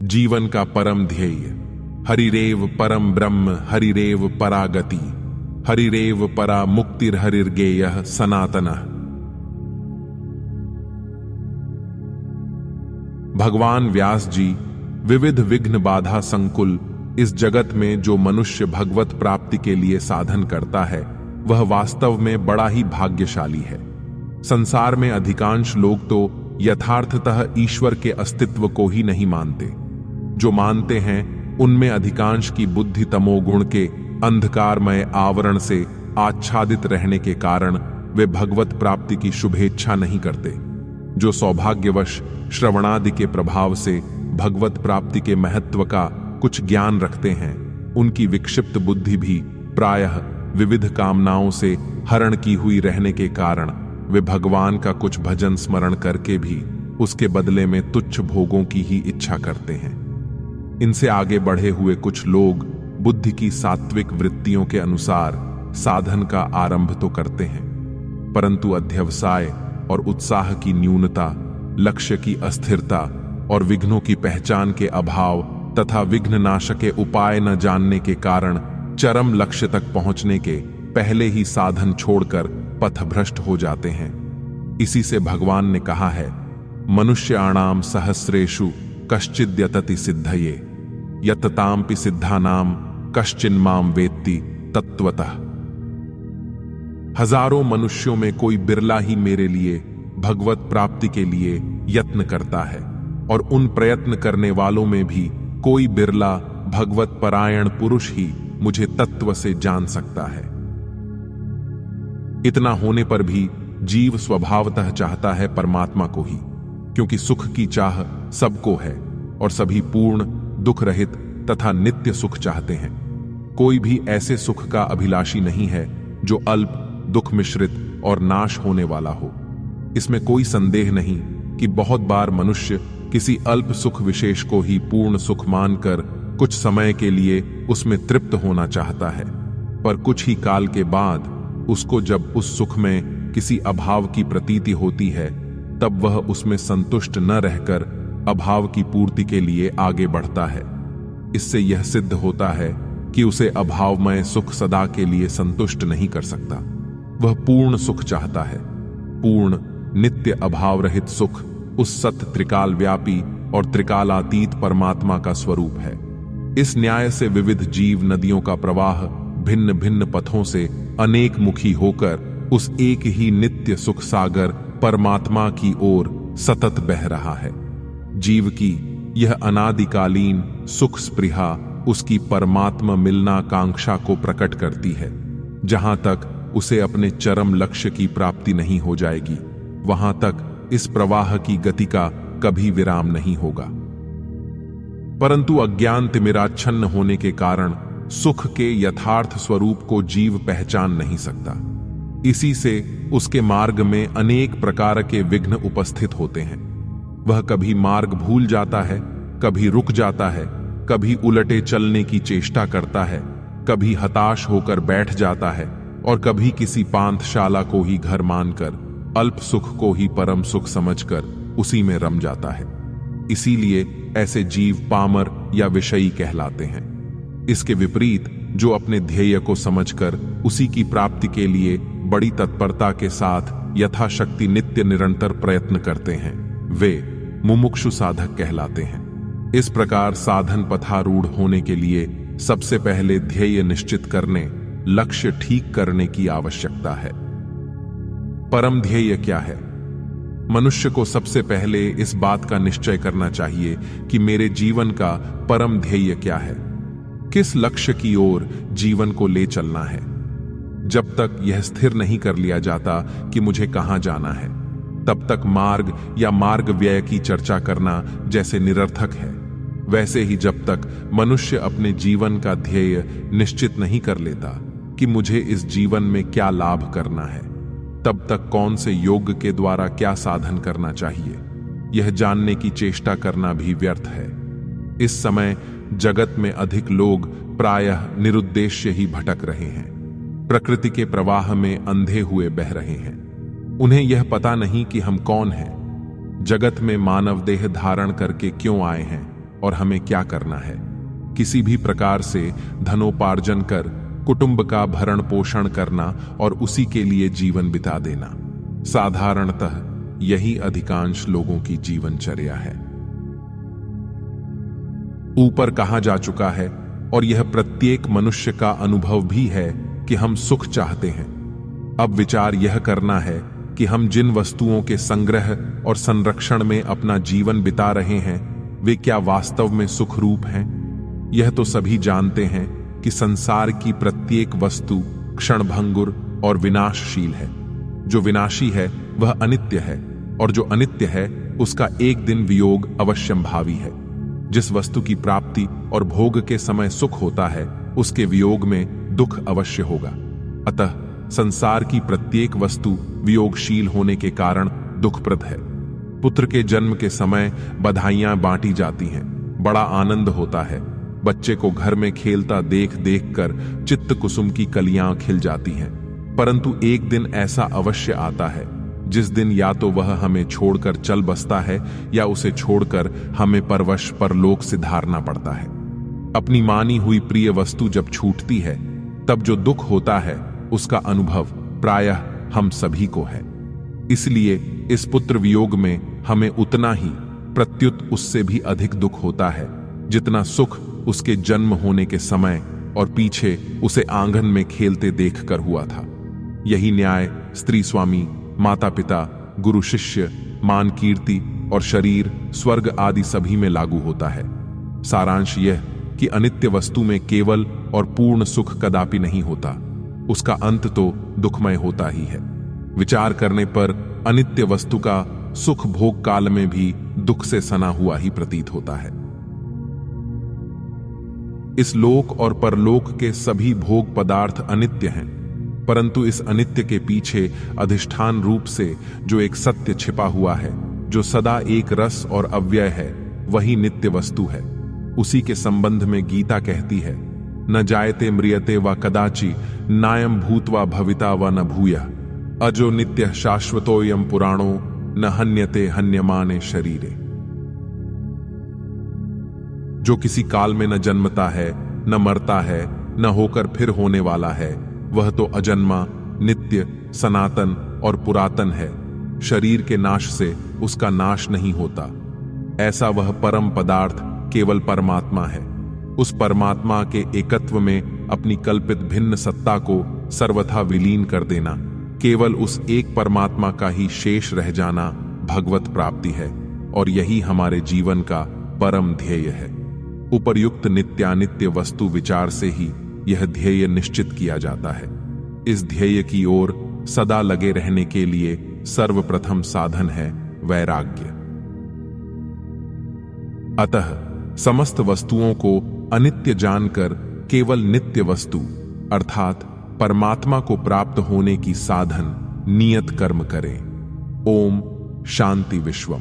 जीवन का परम ध्येय। हरिरेव परम ब्रह्म, हरिरेव परागति, हरिरेव परा मुक्तिर्हरिर्गेयः सनातनः। भगवान व्यास जी विविध विघ्न बाधा संकुल इस जगत में जो मनुष्य भगवत प्राप्ति के लिए साधन करता है वह वास्तव में बड़ा ही भाग्यशाली है। संसार में अधिकांश लोग तो यथार्थतः ईश्वर के अस्तित्व को ही नहीं मानते। जो मानते हैं उनमें अधिकांश की बुद्धि तमोगुण के अंधकारमय आवरण से आच्छादित रहने के कारण वे भगवत प्राप्ति की शुभेच्छा नहीं करते। जो सौभाग्यवश श्रवणादि के प्रभाव से भगवत प्राप्ति के महत्व का कुछ ज्ञान रखते हैं, उनकी विक्षिप्त बुद्धि भी प्रायः विविध कामनाओं से हरण की हुई रहने के कारण वे भगवान का कुछ भजन स्मरण करके भी उसके बदले में तुच्छ भोगों की ही इच्छा करते हैं। इनसे आगे बढ़े हुए कुछ लोग बुद्धि की सात्विक वृत्तियों के अनुसार साधन का आरंभ तो करते हैं, परंतु अध्यवसाय और उत्साह की न्यूनता, लक्ष्य की अस्थिरता और विघ्नों की पहचान के अभाव तथा विघ्न नाशक के उपाय न जानने के कारण चरम लक्ष्य तक पहुंचने के पहले ही साधन छोड़कर पथभ्रष्ट हो जाते हैं। इसी से भगवान ने कहा है, मनुष्याणाम सहस्रेषु कश्चिद्यतति सिद्धये यततांपि सिद्धानाम कश्चिन्माम वेत्ति तत्वतः। हजारों मनुष्यों में कोई बिरला ही मेरे लिए भगवत प्राप्ति के लिए यत्न करता है, और उन प्रयत्न करने वालों में भी कोई बिरला भगवत परायण पुरुष ही मुझे तत्व से जान सकता है। इतना होने पर भी जीव स्वभावतः चाहता है परमात्मा को ही, क्योंकि सुख की चाह सबको है और सभी पूर्ण, दुख रहित तथा नित्य सुख चाहते हैं। कोई भी ऐसे सुख का अभिलाषी नहीं है जो अल्प, दुख मिश्रित और नाश होने वाला हो। इसमें कोई संदेह नहीं कि बहुत बार मनुष्य किसी अल्प सुख विशेष को ही पूर्ण सुख मानकर कुछ समय के लिए उसमें तृप्त होना चाहता है, पर कुछ ही काल के बाद उसको जब उस सुख में किसी अभाव की प्रतीति होती है तब वह उसमें संतुष्ट न रहकर अभाव की पूर्ति के लिए आगे बढ़ता है। इससे यह सिद्ध होता है कि उसे अभावमय सुख सदा के लिए संतुष्ट नहीं कर सकता। वह पूर्ण सुख चाहता है। पूर्ण, नित्य, अभाव रहित सुख उस सत्य त्रिकाल व्यापी और त्रिकालातीत परमात्मा का स्वरूप है। इस न्याय से विविध जीव नदियों का प्रवाह भिन्न भिन्न पथों से अनेक मुखी होकर उस एक ही नित्य सुख सागर परमात्मा की ओर सतत बह रहा है। जीव की यह अनादिकालीन सुख स्पृहा उसकी परमात्मा मिलना कांक्षा को प्रकट करती है। जहां तक उसे अपने चरम लक्ष्य की प्राप्ति नहीं हो जाएगी, वहां तक इस प्रवाह की गति का कभी विराम नहीं होगा। परंतु अज्ञान तिमिराच्छन्न होने के कारण सुख के यथार्थ स्वरूप को जीव पहचान नहीं सकता। इसी से उसके मार्ग में अनेक प्रकार के विघ्न उपस्थित होते हैं। वह कभी मार्ग भूल जाता है, कभी रुक जाता है, कभी उलटे चलने की चेष्टा करता है, कभी हताश होकर बैठ जाता है और कभी किसी पांथशाला को ही घर मानकर अल्प सुख को ही परम सुख समझकर उसी में रम जाता है। इसीलिए ऐसे जीव पामर या विषयी कहलाते हैं। इसके विपरीत जो अपने ध्येय को समझकर उसी की प्राप्ति के लिए बड़ी तत्परता के साथ यथाशक्ति नित्य निरंतर प्रयत्न करते हैं, वे मुमुक्षु साधक कहलाते हैं। इस प्रकार साधन पथारूढ़ होने के लिए सबसे पहले ध्येय निश्चित करने, लक्ष्य ठीक करने की आवश्यकता है। परम ध्येय क्या है? मनुष्य को सबसे पहले इस बात का निश्चय करना चाहिए कि मेरे जीवन का परम ध्येय क्या है, किस लक्ष्य की ओर जीवन को ले चलना है। जब तक यह स्थिर नहीं कर लिया जाता कि मुझे कहां जाना है, तब तक मार्ग या मार्ग व्यय की चर्चा करना जैसे निरर्थक है, वैसे ही जब तक मनुष्य अपने जीवन का ध्येय निश्चित नहीं कर लेता कि मुझे इस जीवन में क्या लाभ करना है, तब तक कौन से योग के द्वारा क्या साधन करना चाहिए, यह जानने की चेष्टा करना भी व्यर्थ है। इस समय जगत में अधिक लोग प्रायः निरुद्देश्य ही भटक रहे हैं, प्रकृति के प्रवाह में अंधे हुए बह रहे हैं। उन्हें यह पता नहीं कि हम कौन हैं, जगत में मानव देह धारण करके क्यों आए हैं और हमें क्या करना है। किसी भी प्रकार से धनोपार्जन कर कुटुंब का भरण पोषण करना और उसी के लिए जीवन बिता देना, साधारणतः यही अधिकांश लोगों की जीवनचर्या है। ऊपर कहा जा चुका है और यह प्रत्येक मनुष्य का अनुभव भी है कि हम सुख चाहते हैं। अब विचार यह करना है कि हम जिन वस्तुओं के संग्रह और संरक्षण में अपना जीवन बिता रहे हैं वे क्या वास्तव में सुख रूप हैं। यह तो सभी जानते हैं कि संसार की प्रत्येक वस्तु क्षणभंगुर और विनाशशील है। जो विनाशी है वह अनित्य है और जो अनित्य है उसका एक दिन वियोग अवश्यंभावी है। जिस वस्तु की प्राप्ति और भोग के समय सुख होता है उसके वियोग में दुख अवश्य होगा। अतः संसार की प्रत्येक वस्तु वियोगशील होने के कारण दुखप्रद है। पुत्र के जन्म के समय बधाइयां बांटी जाती हैं, बड़ा आनंद होता है। बच्चे को घर में खेलता देख देख कर चित्त कुसुम की कलियां खिल जाती हैं। परंतु एक दिन ऐसा अवश्य आता है जिस दिन या तो वह हमें छोड़कर चल बसता है या उसे छोड़कर हमें परवश परलोक सिधारना पड़ता है। अपनी मानी हुई प्रिय वस्तु जब छूटती है तब जो दुख होता है उसका अनुभव प्रायः हम सभी को है। इसलिए इस पुत्र वियोग में हमें उतना ही प्रत्युत उससे भी अधिक दुख होता है जितना सुख उसके जन्म होने के समय और पीछे उसे आंगन में खेलते देखकर हुआ था। यही न्याय स्त्री स्वामी, माता पिता, गुरु शिष्य, मान कीर्ति और शरीर स्वर्ग आदि सभी में लागू होता है। सारांश यह कि अनित्य वस्तु में केवल और पूर्ण सुख कदापि नहीं होता, उसका अंत तो दुखमय होता ही है। विचार करने पर अनित्य वस्तु का सुख भोग काल में भी दुख से सना हुआ ही प्रतीत होता है। इस लोक और परलोक के सभी भोग पदार्थ अनित्य हैं, परंतु इस अनित्य के पीछे अधिष्ठान रूप से जो एक सत्य छिपा हुआ है, जो सदा एक रस और अव्यय है, वही नित्य वस्तु है। उसी के संबंध में गीता कहती है, न जायते म्रियते व कदाचि नायम भूत्वा भविता व न भूया अजो नित्य शाश्वतोयम पुराणो न हन्यते हन्यमाने शरीरे। जो किसी काल में न जन्मता है, न मरता है, न होकर फिर होने वाला है, वह तो अजन्मा, नित्य, सनातन और पुरातन है। शरीर के नाश से उसका नाश नहीं होता। ऐसा वह परम पदार्थ केवल परमात्मा है। उस परमात्मा के एकत्व में अपनी कल्पित भिन्न सत्ता को सर्वथा विलीन कर देना, केवल उस एक परमात्मा का ही शेष रह जाना भगवत प्राप्ति है और यही हमारे जीवन का परम ध्येय है। उपर्युक्त नित्यानित्य वस्तु विचार से ही यह ध्येय निश्चित किया जाता है। इस ध्येय की ओर सदा लगे रहने के लिए सर्वप्रथम साधन है वैराग्य। अतः समस्त वस्तुओं को अनित्य जानकर केवल नित्य वस्तु अर्थात परमात्मा को प्राप्त होने की साधन नियत कर्म करें। ओम शांति विश्वम।